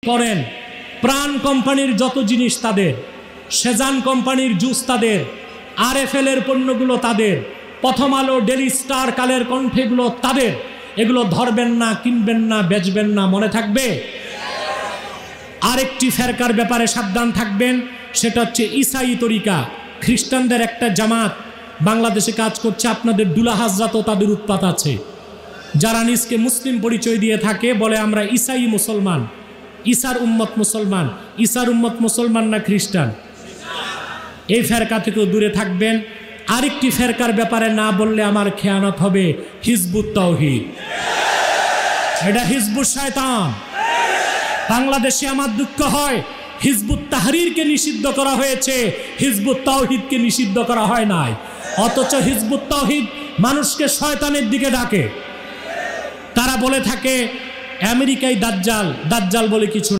করেন। প্রাণ কোম্পানির যত জিনিস তাদের, সেজান কোম্পানির জুস তাদের, RFL এর পণ্যগুলো তাদের, প্রথম আলো, ডেলি স্টার, কালের কণ্ঠেগুলো তাদের। এগুলো ধরবেন না, কিনবেন না, বেচবেন না, মনে থাকবে। আরেকটি ফেরকার ব্যাপারে সাবধান থাকবেন, সেটা হচ্ছে ঈসাই তরিকা। খ্রিস্টানদের একটা জামাত বাংলাদেশে কাজ করছে, আপনাদের দুলা হাজরাতও তাদের উৎপাত আছে, যারা নিজকে মুসলিম পরিচয় দিয়ে থাকে, বলে আমরা ঈসাই মুসলমান, ঈসার উম্মত মুসলমান। ঈসার উম্মত মুসলমান না খ্রিস্টান? এই ফেরকা থেকেও দূরে থাকবেন। আরেকটি ফেরকার ব্যাপারে না বললে আমার খেয়ানত হবে, হিজবুত তাওহীদ। এটা হিজবুত শয়তান। বাংলাদেশে আমার দুঃখ হয়, হিজবুত তাহরীরকে নিষিদ্ধ করা হয়েছে, হিজবুত তাওহীদকে নিষিদ্ধ করা হয় নাই। অথচ হিজবুত তাওহীদ মানুষকে শয়তানের দিকে ডাকে। তারা বলে থাকে আমেরিকায় দাজ্জাল, দাজ্জাল বলে কিছু